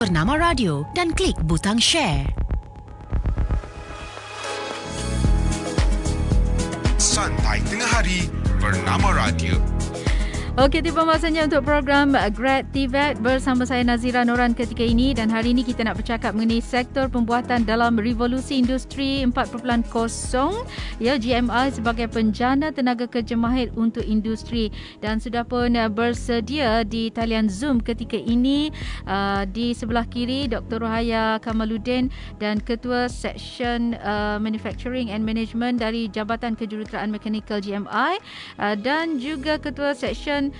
Bernama Radio dan klik butang share. Santai Tengah Hari Bernama Radio. Okey, tiba masanya untuk program Grad TVET bersama saya Nazira Noran ketika ini, dan hari ini kita nak bercakap mengenai sektor pembuatan dalam revolusi industri 4.0, ya, GMI sebagai penjana tenaga kerja mahir untuk industri, dan sudah pun bersedia di talian Zoom ketika ini di sebelah kiri Dr. Rohaya Kamaluddin dan Ketua Seksyen Manufacturing and Management dari Jabatan Kejuruteraan Mekanikal GMI, dan juga Ketua Seksyen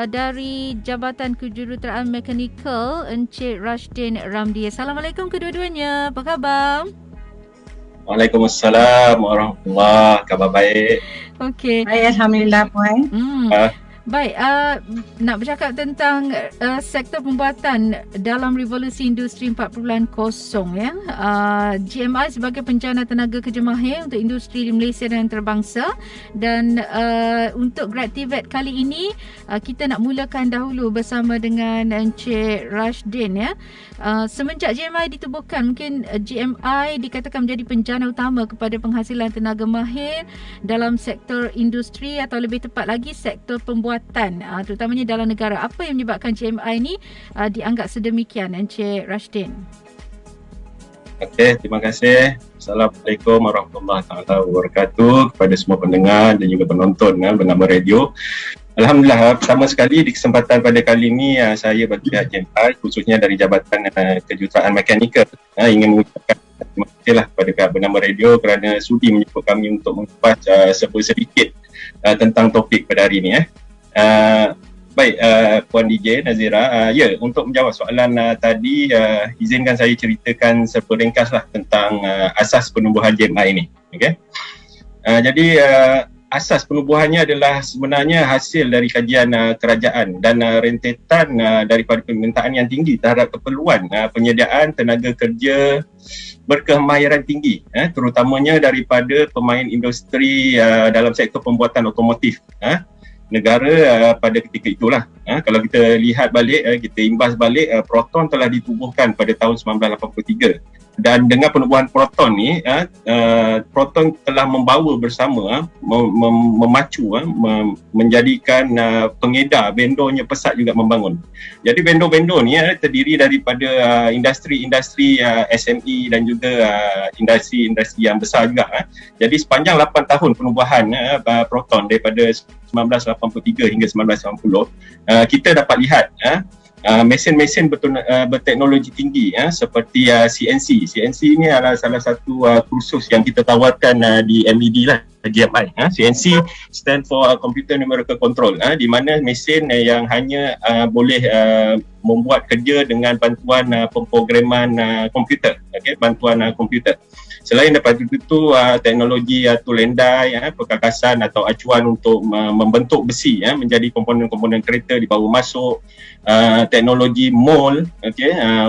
dari Jabatan Kejuruteraan Mekanikal Encik Rashdin Ramdi. Assalamualaikum kedua-duanya. Apa khabar? Waalaikumsalam warahmatullahi. Khabar baik. Okey. Baik, alhamdulillah puan. Baik, nak bercakap tentang sektor pembuatan dalam revolusi industri 4.0, ya. GMI sebagai penjana tenaga kerja mahir untuk industri di Malaysia dan antarabangsa, dan untuk Grad TVET kali ini kita nak mulakan dahulu bersama dengan Encik Rashdin, ya. Semenjak GMI ditubuhkan, mungkin GMI dikatakan menjadi penjana utama kepada penghasilan tenaga mahir dalam sektor industri, atau lebih tepat lagi sektor pembuatan, terutamanya dalam negara. Apa yang menyebabkan GMI ni dianggap sedemikian, Encik Rashdin? Okey, terima kasih. Assalamualaikum warahmatullahi wabarakatuh kepada semua pendengar dan juga penonton bernama radio. Alhamdulillah, pertama sekali di kesempatan pada kali ini saya bagi pihak GMI, khususnya dari Jabatan Kejuruteraan Mekanikal, ingin mengucapkan terima kasihlah kepada pihak bernama radio kerana sudi menyebut kami untuk mengupas sedikit tentang topik pada hari ini. Baik, Puan DJ Nazira, ya, untuk menjawab soalan tadi, izinkan saya ceritakan serba ringkaslah tentang asas penubuhan GMI ini. Okay? Jadi asas penubuhannya adalah sebenarnya hasil dari kajian kerajaan dan rentetan daripada permintaan yang tinggi terhadap keperluan penyediaan tenaga kerja berkemahiran tinggi, terutamanya daripada pemain industri dalam sektor pembuatan otomotif negara pada ketika itulah. Kalau kita lihat balik, kita imbas balik, Proton telah ditubuhkan pada tahun 1983, dan dengan penubuhan Proton ni, Proton telah membawa bersama, memacu, menjadikan pengedar, vendornya pesat juga membangun. Jadi vendor-vendor ni terdiri daripada industri-industri SME dan juga industri-industri yang besar juga. Jadi sepanjang 8 tahun penubuhan Proton daripada 1983 hingga 1990, kita dapat lihat mesin-mesin berteknologi tinggi seperti CNC. CNC ini adalah salah satu kursus yang kita tawarkan di MED lah, GMI. CNC stand for Computer Numerical Control, di mana mesin yang hanya boleh membuat kerja dengan bantuan pemprograman komputer, bantuan komputer. Selain daripada itu, teknologi tulendai, perkakasan atau acuan untuk membentuk besi menjadi komponen-komponen kereta dibawa masuk, teknologi mold,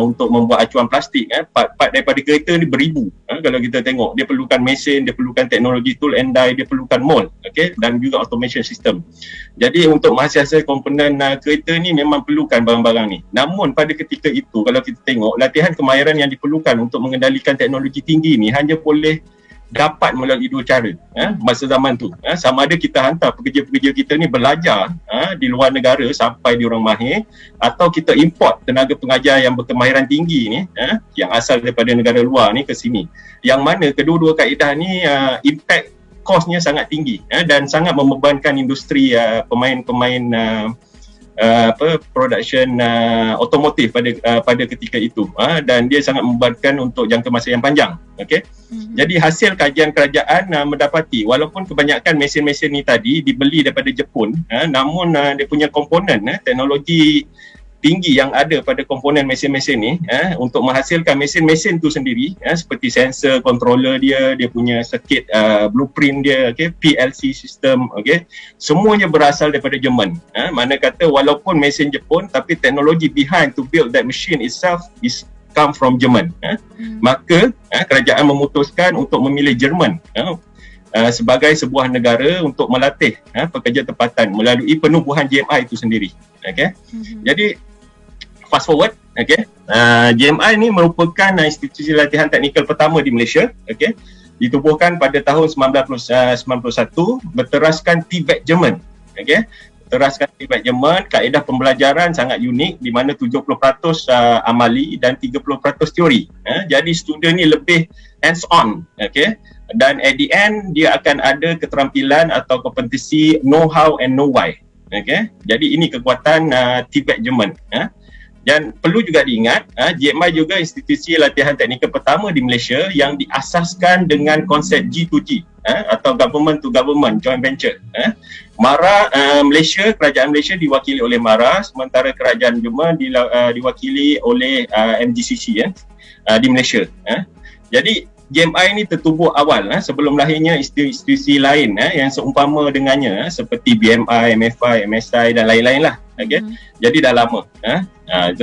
untuk membuat acuan plastik. Part-part daripada kereta ni beribu. Kalau kita tengok, dia perlukan mesin, dia perlukan teknologi tool and die, dia perlukan mold, dan juga automation system. Jadi untuk menghasilkan komponen kereta ni memang perlukan barang-barang ni. Namun pada ketika itu, kalau kita tengok, latihan kemahiran yang diperlukan untuk mengendalikan teknologi tinggi ni hanya boleh dapat melalui dua cara masa zaman tu. Sama ada kita hantar pekerja-pekerja kita ni belajar di luar negara sampai diorang mahir, atau kita import tenaga pengajar yang berkemahiran tinggi ni yang asal daripada negara luar ni ke sini. Yang mana kedua-dua kaedah ni impact kosnya sangat tinggi dan sangat membebankan industri pemain-pemain production otomotif pada ketika itu, dan dia sangat membebankan untuk jangka masa yang panjang. Jadi hasil kajian kerajaan mendapati walaupun kebanyakan mesin-mesin ni tadi dibeli daripada Jepun, namun dia punya komponen teknologi tinggi yang ada pada komponen mesin-mesin ni untuk menghasilkan mesin-mesin tu sendiri, seperti sensor, controller dia punya circuit blueprint dia, PLC system, semuanya berasal daripada Jerman. Mana kata walaupun mesin Jepun, tapi teknologi behind to build that machine itself is come from Jerman. Maka kerajaan memutuskan untuk memilih Jerman sebagai sebuah negara untuk melatih pekerja tempatan melalui penubuhan GMI itu sendiri. Jadi fast forward Okey. GMI ni merupakan institusi latihan teknikal pertama di Malaysia. Okey. Ditubuhkan pada tahun 1991 berteraskan TVET Jerman. Okey. Berteraskan TVET Jerman, kaedah pembelajaran sangat unik di mana 70% amali dan 30% teori. Jadi student ni lebih hands on. Okey. Dan at the end dia akan ada keterampilan atau kompetensi know how and know why. Okey. Jadi ini kekuatan TVET Jerman. Dan perlu juga diingat, GMI juga institusi latihan teknikal pertama di Malaysia yang diasaskan dengan konsep G2G atau government to government joint venture. MARA Malaysia, kerajaan Malaysia diwakili oleh MARA, sementara kerajaan Jerman diwakili oleh MGCC di Malaysia. Jadi GMI ini tertubuh awal sebelum lahirnya institusi lain yang seumpama dengannya seperti BMI, MFI, MSI dan lain-lain lah. Okay? Jadi dah lama.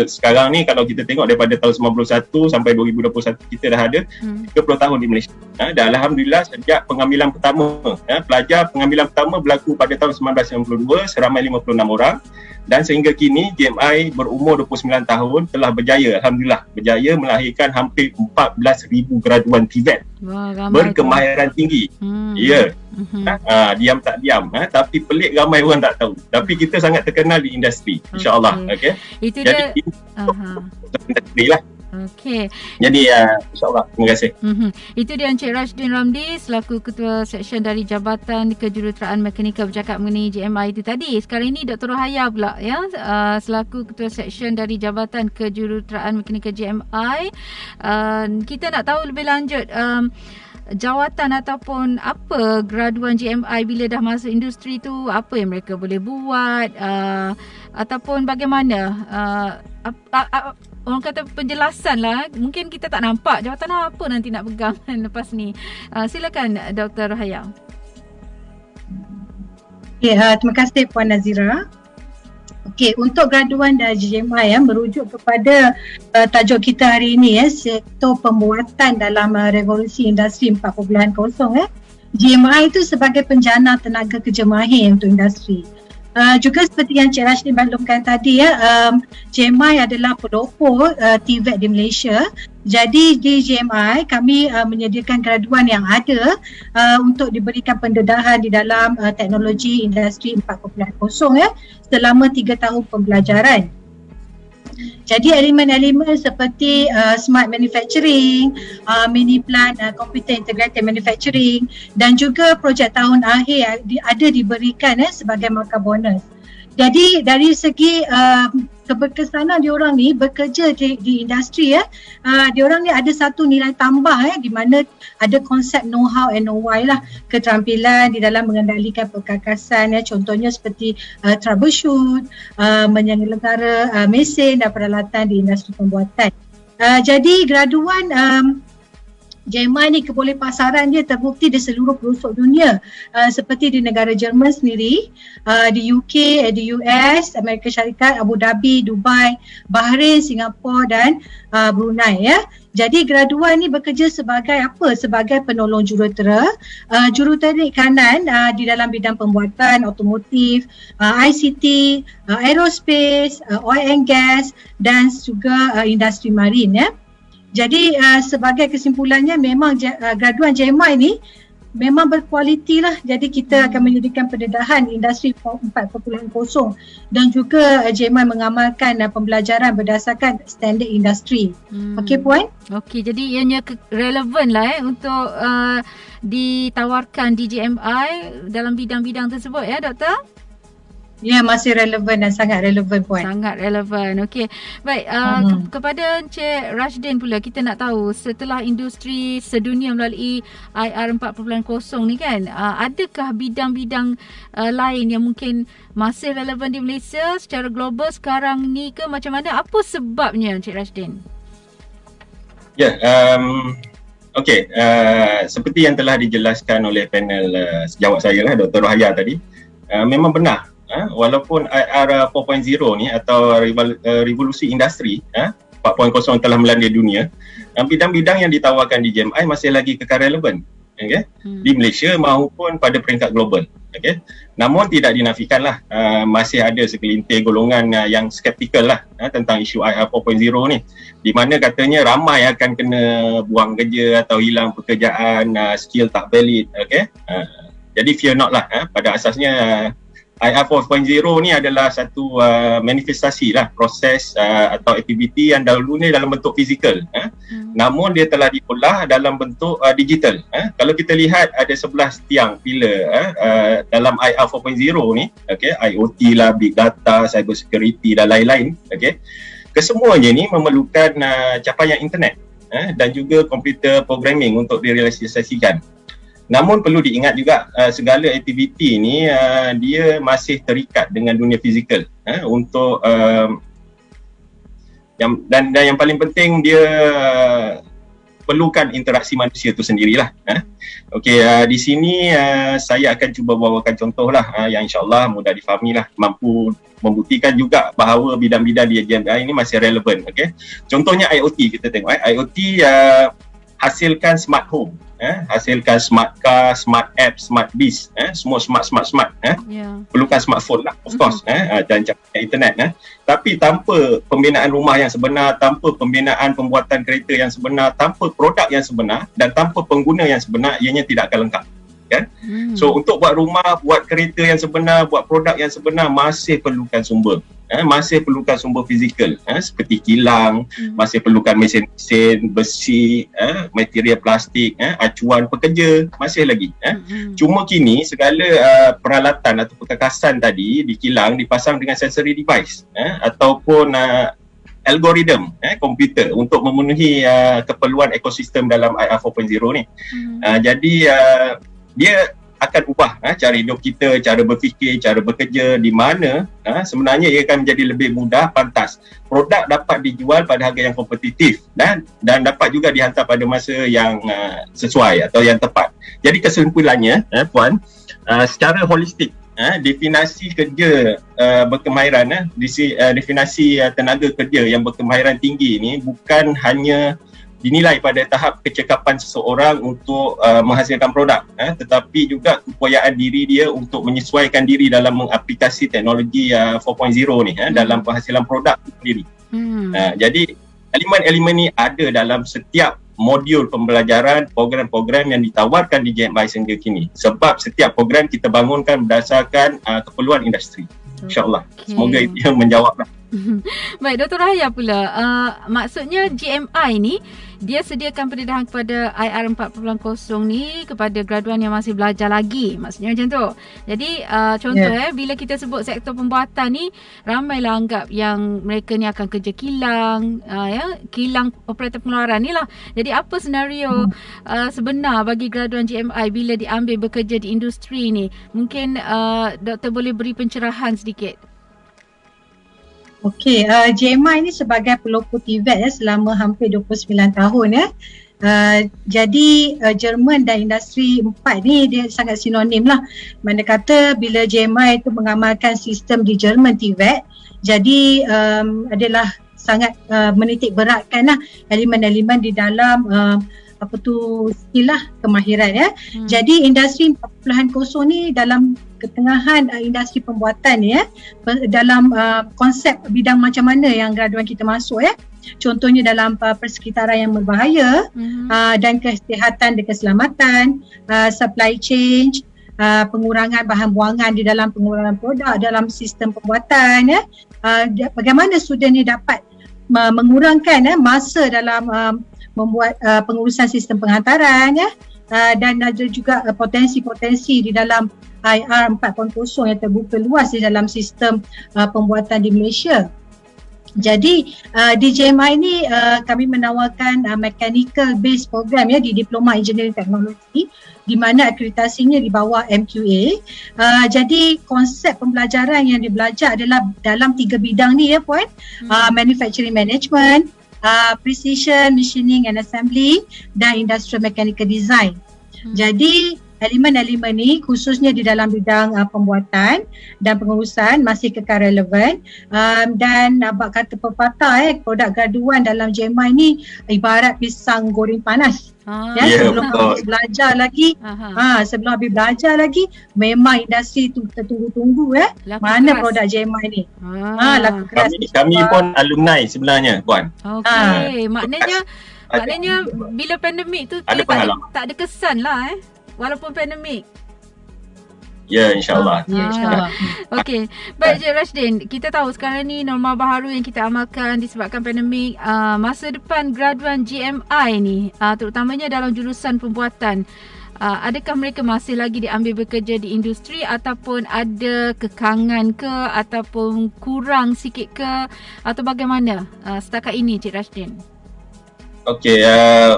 Sekarang ni kalau kita tengok daripada tahun 91 sampai 2021 kita dah ada 30 tahun di Malaysia. Dan Alhamdulillah sejak pengambilan pertama, pelajar pengambilan pertama berlaku pada tahun 1992 seramai 56 orang. Dan sehingga kini GMI berumur 29 tahun telah berjaya, Alhamdulillah, berjaya melahirkan hampir 14,000 graduan TVET. Wah, berkemahiran tinggi. Ya. Diam tak diam, tapi pelik ramai orang tak tahu. Tapi kita sangat terkenal di industri, insya-Allah. Okey. Itu jadi, industri lah. Okey. Jadi insya-Allah, terima kasih. Itu dia Encik Rashdin Ramli selaku Ketua Seksyen dari Jabatan Kejuruteraan Mekanikal bercakap mengenai GMI itu tadi. Sekarang ini Dr. Rohaya pula selaku Ketua Seksyen dari Jabatan Kejuruteraan Mekanikal GMI. Kita nak tahu lebih lanjut jawatan ataupun apa graduan GMI bila dah masuk industri tu, apa yang mereka boleh buat ataupun bagaimana orang kata penjelasan lah. Mungkin kita tak nampak jawatan apa nanti nak pegang lepas ni. Silakan Dr. Rohaya. Terima kasih Puan Nazira. Okey, untuk graduan dari GMI merujuk kepada tajuk kita hari ini sektor pembuatan dalam revolusi industri 4.0. GMI itu sebagai penjana tenaga kerja mahir untuk industri. Juga seperti yang Cik Rashdin maklumkan tadi GMI adalah pelopor TVET di Malaysia. Jadi di GMI kami menyediakan graduan yang ada untuk diberikan pendedahan di dalam teknologi industri 4.0 selama 3 tahun pembelajaran. Jadi elemen-elemen seperti smart manufacturing, mini plant, computer integrated manufacturing dan juga projek tahun akhir ada diberikan sebagai markah bonus. Jadi dari segi keberkesanan diorang ni bekerja di industri diorang ni ada satu nilai tambah di mana ada konsep know how and know why lah, keterampilan di dalam mengendalikan perkakasan contohnya seperti troubleshoot, menyelenggara mesin dan peralatan di industri pembuatan. Jadi graduan GMI ni keboleh pasaran dia terbukti di seluruh pelosok dunia seperti di negara Jerman sendiri, di UK, di US, Amerika Syarikat, Abu Dhabi, Dubai, Bahrain, Singapura dan Brunei Jadi graduan ni bekerja sebagai apa? Sebagai penolong jurutera, juruteknik kanan di dalam bidang pembuatan otomotif, ICT, aerospace, oil and gas dan juga industri marin Jadi sebagai kesimpulannya memang graduan GMI ni memang berkualiti lah. Jadi kita akan menyediakan pendedahan industri 4.0 dan juga GMI mengamalkan pembelajaran berdasarkan standard industri. Okey Puan? Okey, jadi ianya relevan lah untuk ditawarkan di GMI dalam bidang-bidang tersebut Doktor? Ya, masih relevan dan sangat relevan Puan. Sangat relevan. Okey. Baik, kepada Encik Rashdin pula kita nak tahu setelah industri sedunia melalui IR 4.0 ni kan, adakah bidang-bidang lain yang mungkin masih relevan di Malaysia secara global sekarang ni ke macam mana? Apa sebabnya Encik Rashdin? Ya, okey. Seperti yang telah dijelaskan oleh panel sejawat saya lah, Dr. Rohaya tadi, memang benar. Walaupun IR 4.0 ni atau revolusi industri 4.0 telah melanda dunia, bidang-bidang yang ditawarkan di GMI masih lagi kekal relevan. okay? Di Malaysia maupun pada peringkat global. Okay? Namun tidak dinafikanlah masih ada segelintir golongan yang skeptikal lah tentang isu IR 4.0 ni, di mana katanya ramai akan kena buang kerja atau hilang pekerjaan, skill tak valid. Okay? Jadi fear not lah. Pada asasnya IR 4.0 ni adalah satu manifestasi lah proses atau aktiviti yang dahulu ni dalam bentuk fizikal, namun dia telah diolah dalam bentuk digital. Kalau kita lihat ada 11 tiang pilar dalam IR 4.0 ni, okay, IoT lah, big data, cyber security dan lain-lain. Okay. Kesemuanya ni memerlukan capaian internet dan juga komputer programming untuk direalisasikan. Namun perlu diingat juga segala aktiviti ni dia masih terikat dengan dunia fizikal untuk yang paling penting dia perlukan interaksi manusia tu sendirilah. Okey, di sini saya akan cuba bawakan contohlah yang insya-Allah mudah difahamilah, mampu membuktikan juga bahawa bidang-bidang di GMI ini masih relevan. Okey. Contohnya IoT, kita tengok IoT hasilkan smart home, hasilkan smart car, smart app, smart biz, semua smart. Perlukan smartphone lah, of course, dan capaian internet. Tapi tanpa pembinaan rumah yang sebenar, tanpa pembinaan pembuatan kereta yang sebenar, tanpa produk yang sebenar dan tanpa pengguna yang sebenar, ianya tidak akan lengkap. Kan? So untuk buat rumah, buat kereta yang sebenar, buat produk yang sebenar masih perlukan sumber. Masih perlukan sumber fizikal seperti kilang, masih perlukan mesin-mesin besi, material plastik, acuan pekerja, masih lagi. Cuma kini segala peralatan atau kekasan tadi di kilang dipasang dengan sensory device ataupun algoritma komputer untuk memenuhi keperluan ekosistem dalam IR 4.0 ni. Jadi dia akan ubah cara hidup kita, cara berfikir, cara bekerja, di mana sebenarnya ia akan menjadi lebih mudah, pantas. Produk dapat dijual pada harga yang kompetitif dan dapat juga dihantar pada masa yang sesuai atau yang tepat. Jadi kesimpulannya, Puan, secara holistik, definasi kerja berkemahiran, definasi tenaga kerja yang berkemahiran tinggi ini bukan hanya dinilai pada tahap kecekapan seseorang untuk menghasilkan produk, tetapi juga keupayaan diri dia untuk menyesuaikan diri dalam mengaplikasi teknologi 4.0 ni dalam penghasilan produk sendiri. Jadi elemen-elemen ni ada dalam setiap modul pembelajaran, program-program yang ditawarkan di JMI sehingga kini. Sebab setiap program kita bangunkan berdasarkan keperluan industri. InsyaAllah. Okay. Semoga itu yang menjawablah. Baik, Dr. Rahaya pula. Maksudnya GMI ni dia sediakan pendedahan kepada IR 4.0 ni kepada graduan yang masih belajar lagi. Maksudnya macam tu. Jadi contoh bila kita sebut sektor pembuatan ni, ramailah anggap yang mereka ni akan kerja kilang, kilang operator pengeluaran ni lah. Jadi apa senario sebenar bagi graduan GMI bila diambil bekerja di industri ni? Mungkin doktor boleh beri pencerahan sedikit. Okey, JMI ni sebagai pelopor TVET selama hampir 29 tahun jadi Jerman dan industri 4 ni dia sangat sinonim lah. Mana kata bila JMI itu mengamalkan sistem di Jerman TVET, jadi adalah sangat menitik beratkan lah elemen-elemen di dalam skill lah, kemahiran Jadi industri 4.0 ni dalam ketengahan industri pembuatan dalam konsep bidang macam mana yang graduan kita masuk contohnya dalam persekitaran yang berbahaya dan kesihatan dan keselamatan, supply chain, pengurangan bahan buangan di dalam pengurangan produk dalam sistem pembuatan bagaimana student ni dapat mengurangkan masa dalam membuat pengurusan sistem penghantaran dan ada juga potensi-potensi di dalam IR 4.0 yang terbuka luas di dalam sistem pembuatan di Malaysia. Jadi di JMI ni kami menawarkan mechanical based program di Diploma Engineering Technology di mana akreditasinya di bawah MQA. Jadi konsep pembelajaran yang dibelajar adalah dalam 3 bidang ni Puan. Manufacturing Management, Precision Machining and Assembly dan Industrial Mechanical Design. Jadi elemen-elemen ni khususnya di dalam bidang pembuatan dan pengurusan masih kekal relevan, dan bab kata pepatah produk graduan dalam JMI ni ibarat pisang goreng panas. Sebelum habis belajar lagi, sebelum habis belajar lagi memang industri tu kita tunggu-tunggu mana keras produk JMI ni. Laku keras. Kami pun alumni sebenarnya, Puan. Okey, maknanya bila pandemik tu ada tak ada kesan lah walaupun pandemik. Ya, insyaAllah. Okey, baik Cik Rashdin, kita tahu sekarang ni norma baharu yang kita amalkan disebabkan pandemik. Masa depan graduan GMI ni, terutamanya dalam jurusan pembuatan, adakah mereka masih lagi diambil bekerja di industri ataupun ada kekangan ke ataupun kurang sikit ke atau bagaimana setakat ini Cik Rashdin? Okey,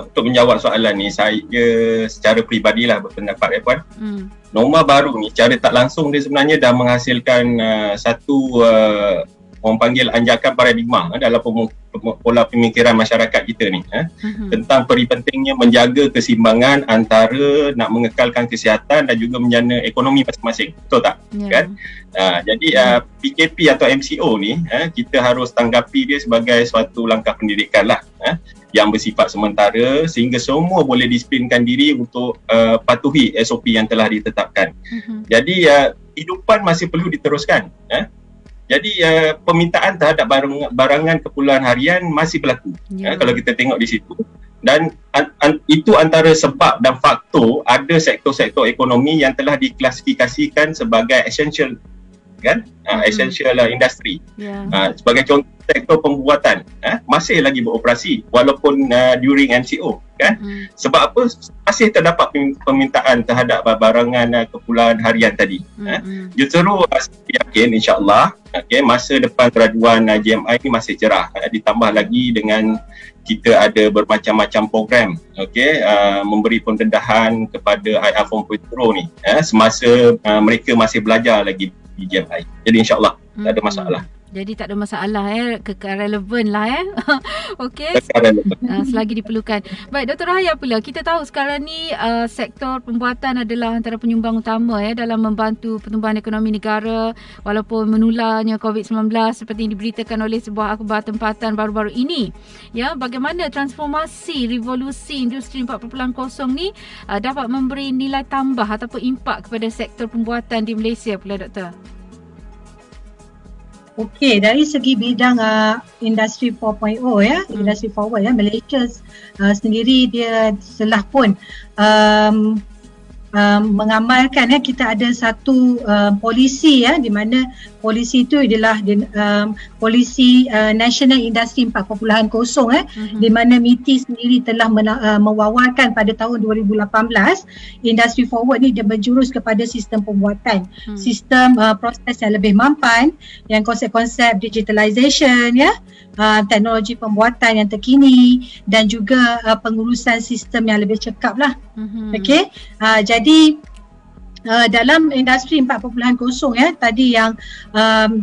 untuk menjawab soalan ni, saya secara peribadilah berpendapat Puan. Norma baru ni cara tak langsung dia sebenarnya dah menghasilkan satu orang panggil anjakan paradigma dalam pola pemikiran masyarakat kita ni tentang pentingnya menjaga keseimbangan antara nak mengekalkan kesihatan dan juga menjana ekonomi masing-masing. Betul tak? Kan? Jadi PKP atau MCO ni kita harus tanggapi dia sebagai suatu langkah pendidikan lah yang bersifat sementara sehingga semua boleh disiplinkan diri untuk patuhi SOP yang telah ditetapkan. Jadi kehidupan masih perlu diteruskan. Jadi permintaan terhadap barangan keperluan harian masih berlaku kalau kita tengok di situ, dan itu antara sebab dan faktor ada sektor-sektor ekonomi yang telah diklasifikasikan sebagai essential essential industry. Sebagai contoh sektor pembuatan masih lagi beroperasi walaupun during MCO kan. Sebab apa? Masih terdapat permintaan terhadap barangan keperluan harian tadi. Justru saya yakin insya-Allah masa depan graduan GMI ni masih cerah, ditambah lagi dengan kita ada bermacam-macam program memberi pendedahan kepada IR 4.0 ni semasa mereka masih belajar lagi di GMI. Jadi insya-Allah tak ada masalah. Jadi tak ada masalah kekal relevan lah Okey. Selagi diperlukan. Baik, Dr. Rahaya pula, kita tahu sekarang ni sektor pembuatan adalah antara penyumbang utama dalam membantu pertumbuhan ekonomi negara walaupun menularnya COVID-19 seperti yang diberitakan oleh sebuah akhbar tempatan baru-baru ini. Bagaimana transformasi revolusi industri 4.0 ni dapat memberi nilai tambah ataupun impak kepada sektor pembuatan di Malaysia pula, Doktor? Okey, dari segi bidang industri 4.0 industri forward Malaysia sendiri dia telah pun mengamalkan kita ada satu polisi di mana polisi itu adalah polisi National Industry 4.0 di mana MITI sendiri telah mewawarkan pada tahun 2018 industri forward ni dia berjurus kepada sistem pembuatan, sistem proses yang lebih mampan, yang konsep-konsep digitalization teknologi pembuatan yang terkini dan juga pengurusan sistem yang lebih cekap lah. Okey, jadi dalam industri 4.0 tadi yang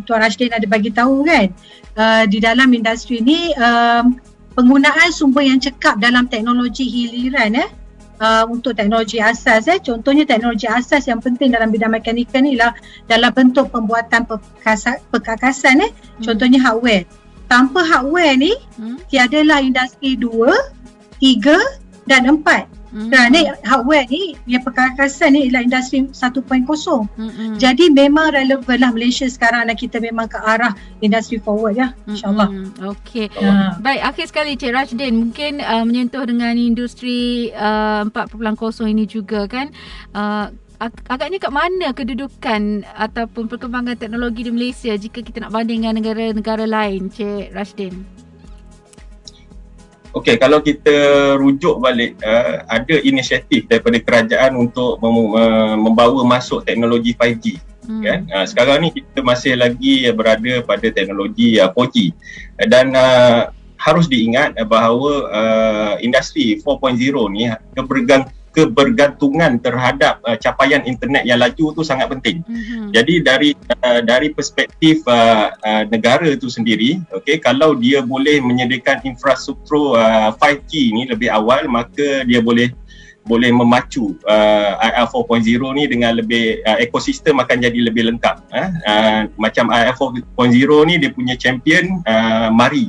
Tuan Rashdin ada bagi tahu kan, di dalam industri ni penggunaan sumber yang cekap dalam teknologi hiliran untuk teknologi asas contohnya teknologi asas yang penting dalam bidang mekanikal ni lah dalam bentuk pembuatan perkakasan contohnya hardware. Tanpa hardware ni tiadalah industri 2, 3 dan 4. Kerana hardware ni, yang perkakasan ni ialah industri 1.0. Jadi memang relevanlah Malaysia sekarang dan kita memang ke arah industri forward insyaAllah. Okey. Baik, akhir sekali Cik Rashdin, mungkin menyentuh dengan industri 4.0 ini juga kan. Agaknya kat mana kedudukan ataupun perkembangan teknologi di Malaysia jika kita nak banding dengan negara-negara lain, Cik Rashdin? Okey, kalau kita rujuk balik, ada inisiatif daripada kerajaan untuk membawa masuk teknologi 5G. Kan? Sekarang ni kita masih lagi berada pada teknologi 4G dan harus diingat bahawa industri 4.0 ni kebergantungan terhadap capaian internet yang laju tu sangat penting. Jadi dari perspektif negara tu sendiri, kalau dia boleh menyediakan infrastruktur 5G ni lebih awal, maka dia boleh boleh memacu IR 4.0 ni dengan lebih ekosistem akan jadi lebih lengkap. Macam IR 4.0 ni dia punya champion MARI.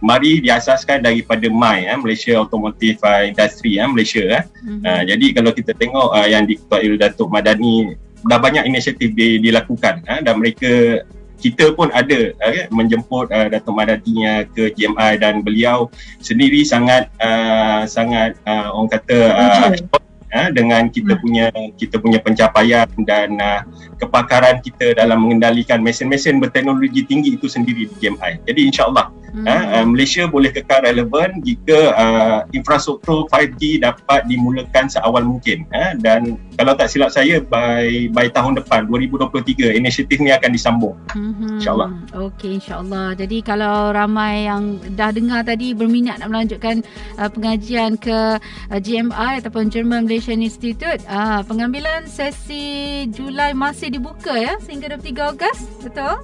MARI diasaskan daripada MAI, Malaysia Automotive Industry Malaysia. Jadi kalau kita tengok yang diketuai oleh Datuk Madani, dah banyak inisiatif dilakukan dan kita pun ada menjemput Datuk Madani ke GMI dan beliau sendiri sangat orang kata dengan kita punya pencapaian dan kepakaran kita dalam mengendalikan mesin-mesin berteknologi tinggi itu sendiri di GMI. Jadi insya-Allah Malaysia boleh kekal relevan jika infrastruktur 5G dapat dimulakan seawal mungkin, dan kalau tak silap saya by tahun depan 2023 inisiatif ni akan disambung. InsyaAllah. Okey, insyaAllah. Jadi kalau ramai yang dah dengar tadi berminat nak melanjutkan pengajian ke GMI ataupun German Malaysian Institute, pengambilan sesi Julai masih dibuka sehingga 23 Ogos, betul?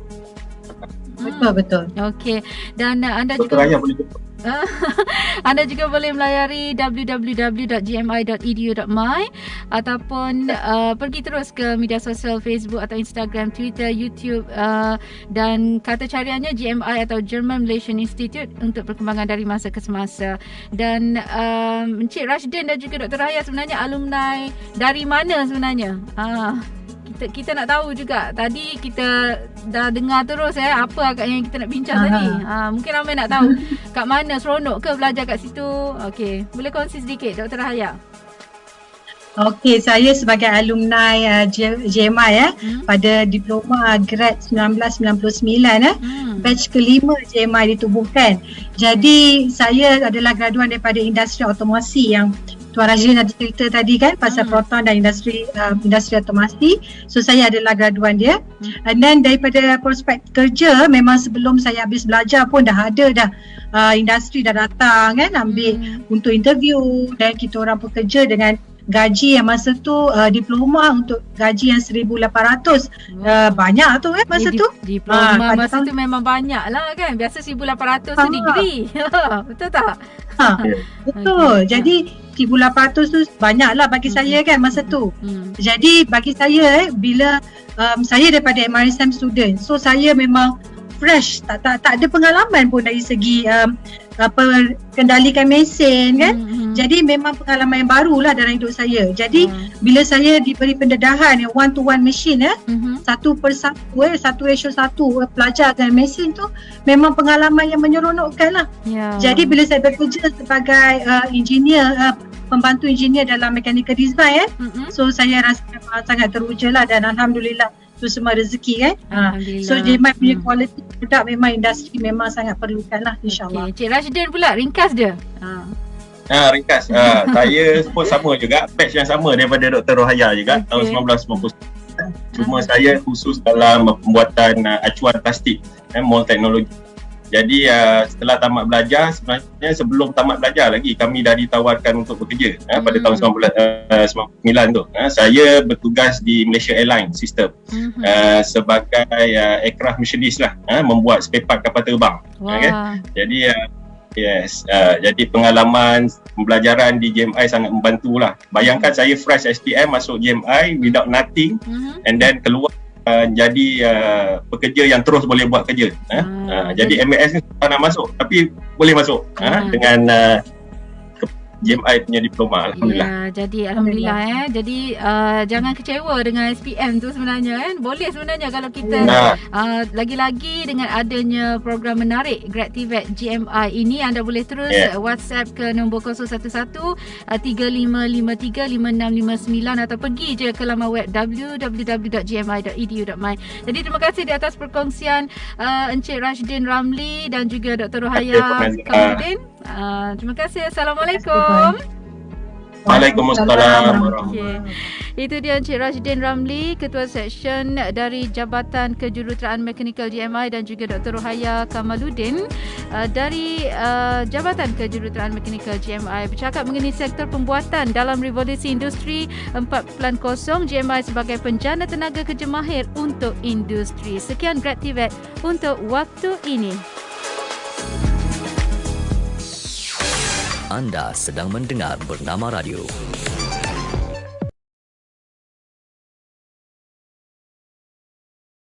Betul. Okey. Dan anda Dr. juga Raya boleh anda juga boleh melayari www.gmi.edu.my ataupun pergi terus ke media sosial Facebook atau Instagram, Twitter, YouTube, dan kata cariannya GMI atau German Malaysian Institute untuk perkembangan dari masa ke semasa. Dan Encik Rashdin dan juga Dr. Raya sebenarnya alumni dari mana sebenarnya? Kita nak tahu juga. Tadi kita dah dengar terus apa agak yang kita nak bincang tadi. Mungkin ramai nak tahu kat mana, seronok ke belajar kat situ. Okey, boleh kongsi sedikit Dr. Rahaya? Okey, saya sebagai alumni GMI pada diploma grad 1999 batch kelima GMI ditubuhkan. Jadi saya adalah graduan daripada industri otomasi yang Tuan Rajin ada cerita tadi kan pasal Proton dan industri otomasi. So saya adalah graduan dia. Dan daripada prospek kerja, memang sebelum saya habis belajar pun dah ada industri dah datang kan ambil untuk interview, dan kita orang pekerja dengan gaji yang masa tu diploma untuk gaji yang 1,800. Banyak tu masa tu. Diploma masa tu memang banyak lah kan. Biasa 1,800 tu degree. Betul tak? Betul. Okay. Jadi 1,800 tu banyak lah bagi saya kan masa tu. Jadi bagi saya bila saya daripada MRSM student, so saya memang fresh, tak ada pengalaman pun dari segi kendalikan mesin kan. Jadi memang pengalaman yang baru lah dalam hidup saya. Jadi bila saya diberi pendedahan yang one to one machine 1:1 1:1 pelajar dengan mesin tu, memang pengalaman yang menyeronokkan lah. Jadi bila saya bekerja sebagai engineer, pembantu engineer dalam mechanical design so saya rasa sangat teruja lah, dan Alhamdulillah tu semua rezeki kan. So GMI punya quality produk memang industri memang sangat perlukan lah, insyaAllah. Cik Rashdin pula, ringkas dia. Ringkas. Saya pun sama juga, batch yang sama daripada Dr. Rohaya juga, tahun 1999. Cuma saya khusus dalam pembuatan acuan plastik, mold teknologi. Jadi setelah tamat belajar, sebenarnya sebelum tamat belajar lagi kami dah ditawarkan untuk bekerja pada tahun 1999 tu. Saya bertugas di Malaysia Airlines System sebagai aircraft machinist lah, membuat spare part kapal terbang. Jadi jadi pengalaman pembelajaran di GMI sangat membantulah. Bayangkan saya fresh SPM masuk GMI without nothing, and then keluar jadi pekerja yang terus boleh buat kerja. Jadi MAS ni tak nak masuk tapi boleh masuk dengan GMI punya diploma. Alhamdulillah. Jadi Alhamdulillah. Jadi jangan kecewa dengan SPM tu sebenarnya kan. Boleh sebenarnya kalau kita lagi-lagi dengan adanya program menarik Grad TVET GMI ini, anda boleh terus WhatsApp ke nombor 011-3553-5659 atau pergi je ke laman web www.gmi.edu.my. Jadi terima kasih di atas perkongsian Encik Rashdin Ramli dan juga Dr. Rohaya Kamarudin. Terima kasih. Assalamualaikum. Waalaikumsalam warahmatullahi. Itu dia Encik Rashdin Ramli, Ketua Seksyen dari Jabatan Kejuruteraan Mekanikal GMI, dan juga Dr. Rohaya Kamarudin dari Jabatan Kejuruteraan Mekanikal GMI bercakap mengenai sektor pembuatan dalam revolusi industri 4.0 GMI sebagai penjana tenaga kerja mahir untuk industri. Sekian Grad TVET untuk waktu ini. Anda sedang mendengar Bernama Radio.